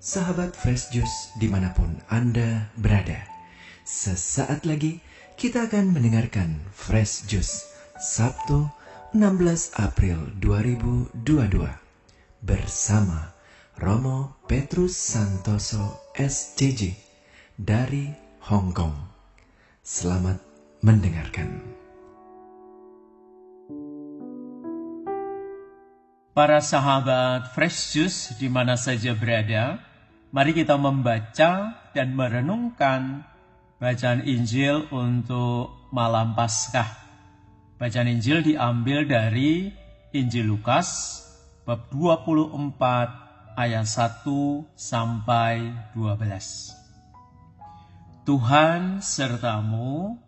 Sahabat Fresh Juice dimanapun Anda berada, sesaat lagi kita akan mendengarkan Fresh Juice Sabtu 16 April 2022 bersama Romo Petrus Santoso SCJ dari Hong Kong. Selamat mendengarkan. Para sahabat Fresh Juice di mana saja berada, mari kita membaca dan merenungkan bacaan Injil untuk malam Paskah. Bacaan Injil diambil dari Injil Lukas bab 24 ayat 1 sampai 12. Tuhan sertamu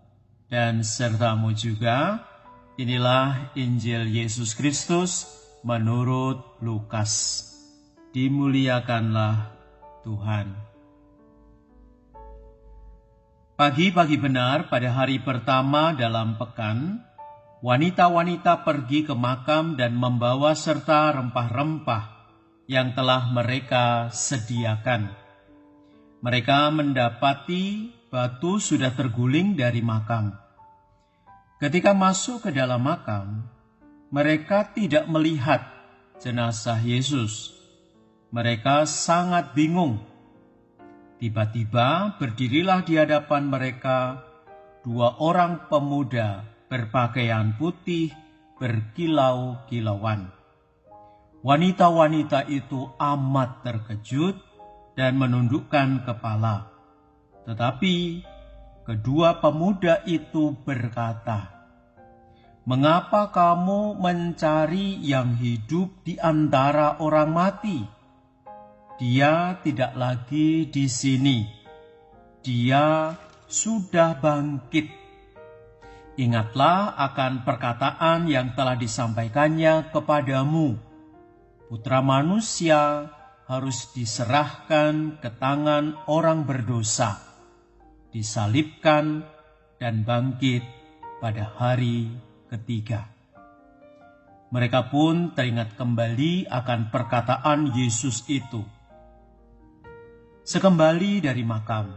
dan sertamu juga. Inilah Injil Yesus Kristus menurut Lukas. Dimuliakanlah Tuhan. Pagi-pagi benar pada hari pertama dalam pekan, wanita-wanita pergi ke makam dan membawa serta rempah-rempah yang telah mereka sediakan. Mereka mendapati batu sudah terguling dari makam. Ketika masuk ke dalam makam, mereka tidak melihat jenazah Yesus. Mereka sangat bingung. Tiba-tiba berdirilah di hadapan mereka dua orang pemuda berpakaian putih berkilau-kilauan. Wanita-wanita itu amat terkejut dan menundukkan kepala. Tetapi kedua pemuda itu berkata, "Mengapa kamu mencari yang hidup di antara orang mati? Dia tidak lagi di sini. Dia sudah bangkit. Ingatlah akan perkataan yang telah disampaikannya kepadamu. Putra manusia harus diserahkan ke tangan orang berdosa, disalibkan dan bangkit pada hari ketiga." Mereka pun teringat kembali akan perkataan Yesus itu. Sekembali dari makam,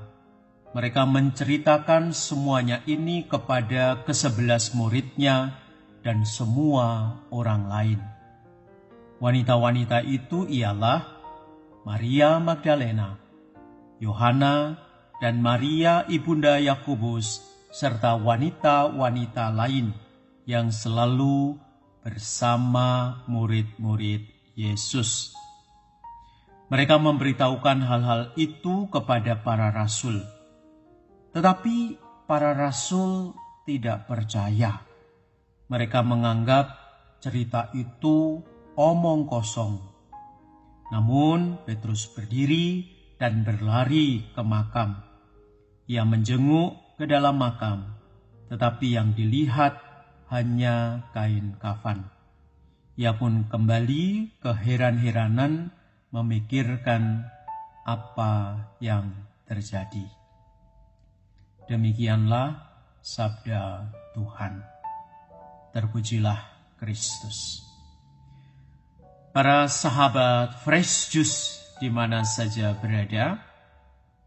mereka menceritakan semuanya ini kepada ke-11 muridnya dan semua orang lain. Wanita-wanita itu ialah Maria Magdalena, Yohana, dan Maria ibunda Yakobus, serta wanita-wanita lain yang selalu bersama murid-murid Yesus. Mereka memberitahukan hal-hal itu kepada para rasul. Tetapi para rasul tidak percaya. Mereka menganggap cerita itu omong kosong. Namun Petrus berdiri dan berlari ke makam. Ia menjenguk ke dalam makam, tetapi yang dilihat hanya kain kafan. Ia pun kembali keheran-heranan memikirkan apa yang terjadi. Demikianlah sabda Tuhan. Terpujilah Kristus. Para sahabat Fresh Juice di mana saja berada,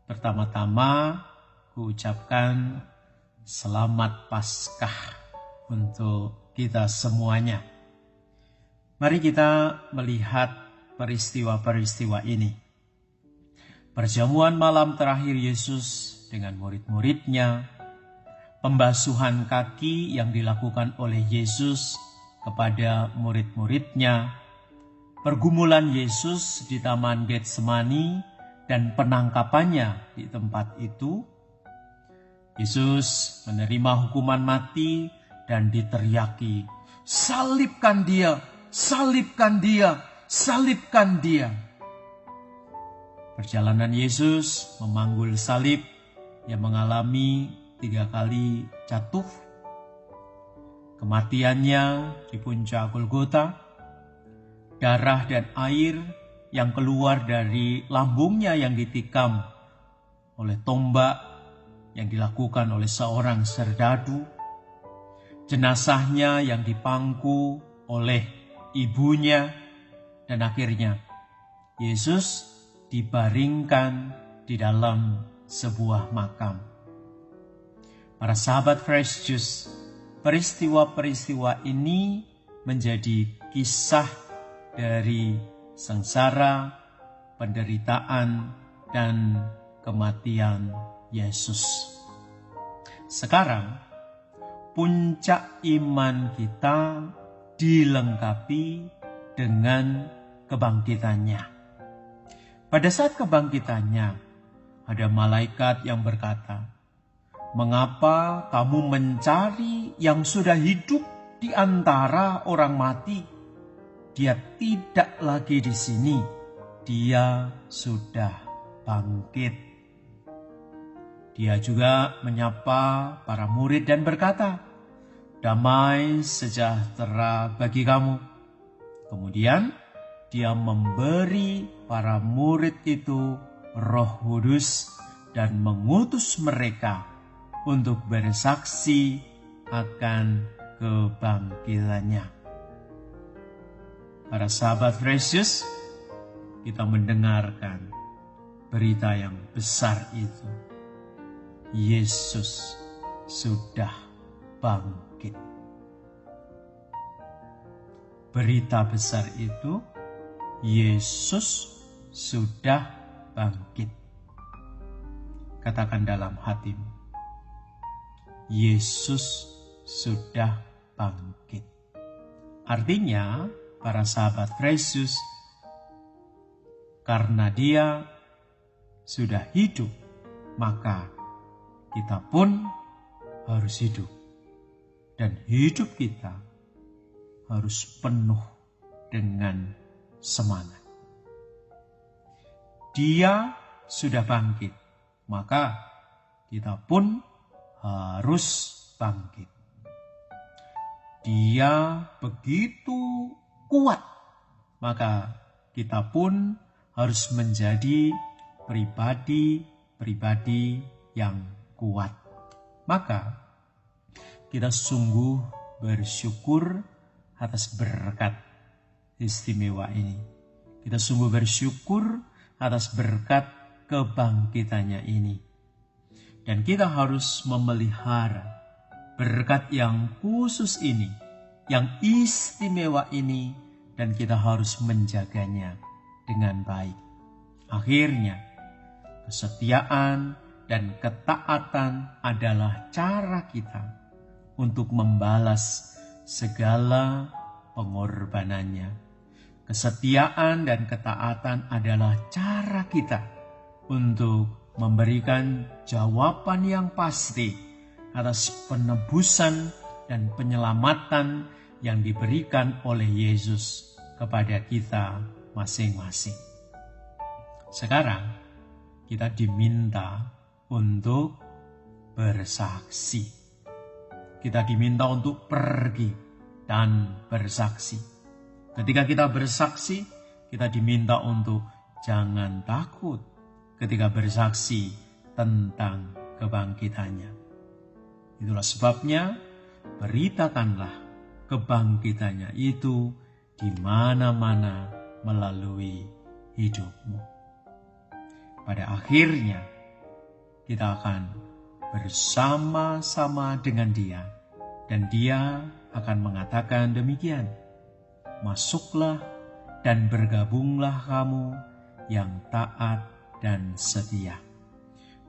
pertama-tama kuucapkan selamat Paskah untuk kita semuanya. Mari kita melihat peristiwa-peristiwa ini. Perjamuan malam terakhir Yesus dengan murid-muridnya, pembasuhan kaki yang dilakukan oleh Yesus kepada murid-muridnya, pergumulan Yesus di Taman Getsemani dan penangkapannya di tempat itu. Yesus menerima hukuman mati dan diteriaki, "Salibkan dia, salibkan dia, salibkan dia." Perjalanan Yesus memanggul salib yang mengalami 3 kali jatuh. Kematiannya di puncak Golgota, darah dan air yang keluar dari lambungnya yang ditikam oleh tombak yang dilakukan oleh seorang serdadu, jenazahnya yang dipangku oleh ibunya, dan akhirnya Yesus dibaringkan di dalam sebuah makam. Para sahabat Fresh Juice, peristiwa-peristiwa ini menjadi kisah dari sengsara, penderitaan, dan kematian Yesus. Sekarang, puncak iman kita dilengkapi dengan kebangkitannya. Pada saat kebangkitannya, ada malaikat yang berkata, "Mengapa kamu mencari yang sudah hidup di antara orang mati? Dia tidak lagi di sini, dia sudah bangkit." Dia juga menyapa para murid dan berkata, "Damai sejahtera bagi kamu." Kemudian dia memberi para murid itu Roh Kudus dan mengutus mereka untuk bersaksi akan kebangkitannya. Para sahabat Fresh Juice, kita mendengarkan berita yang besar itu. Yesus sudah bangkit. Berita besar itu, Yesus sudah bangkit. Katakan dalam hatimu, Yesus sudah bangkit. Artinya, para sahabat Fresh Juice, karena dia sudah hidup, maka kita pun harus hidup. Dan hidup kita harus penuh dengan semangat. Dia sudah bangkit, maka kita pun harus bangkit. Dia begitu kuat, maka kita pun harus menjadi pribadi-pribadi yang kuat. Maka kita sungguh bersyukur atas berkat istimewa ini. Kita sungguh bersyukur atas berkat kebangkitannya ini. Dan kita harus memelihara berkat yang khusus ini, yang istimewa ini, dan kita harus menjaganya dengan baik. Akhirnya, kesetiaan dan ketaatan adalah cara kita untuk membalas segala pengorbanannya. Kesetiaan dan ketaatan adalah cara kita untuk memberikan jawaban yang pasti atas penebusan dan penyelamatan yang diberikan oleh Yesus kepada kita masing-masing. Sekarang kita diminta untuk bersaksi. Kita diminta untuk pergi dan bersaksi. Ketika kita bersaksi, kita diminta untuk jangan takut ketika bersaksi tentang kebangkitannya. Itulah sebabnya beritakanlah kebangkitannya itu di mana-mana melalui hidupmu. Pada akhirnya kita akan bersama-sama dengan Dia, dan Dia akan mengatakan demikian, "Masuklah dan bergabunglah kamu yang taat dan setia.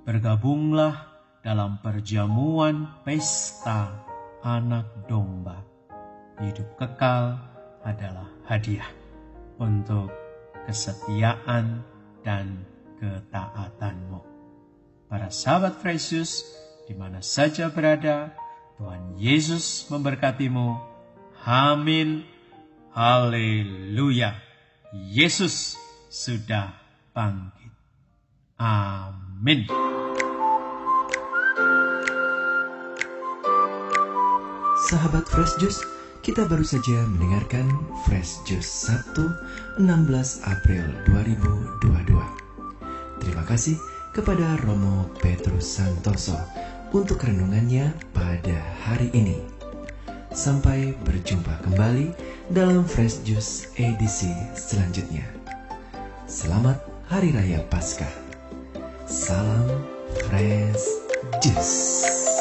Bergabunglah dalam perjamuan pesta anak domba. Hidup kekal adalah hadiah untuk kesetiaan dan ketaatanmu." Para sahabat Fresh Juice, di mana saja berada, Tuhan Yesus memberkatimu. Amin. Haleluya. Yesus sudah bangkit. Amin. Sahabat Fresh Juice, kita baru saja mendengarkan Fresh Juice Sabtu 16 April 2022. Terima kasih kepada Romo Petrus Santoso untuk renungannya pada hari ini. Sampai berjumpa kembali dalam Fresh Juice edisi selanjutnya. Selamat Hari Raya Paskah. Salam Fresh Juice.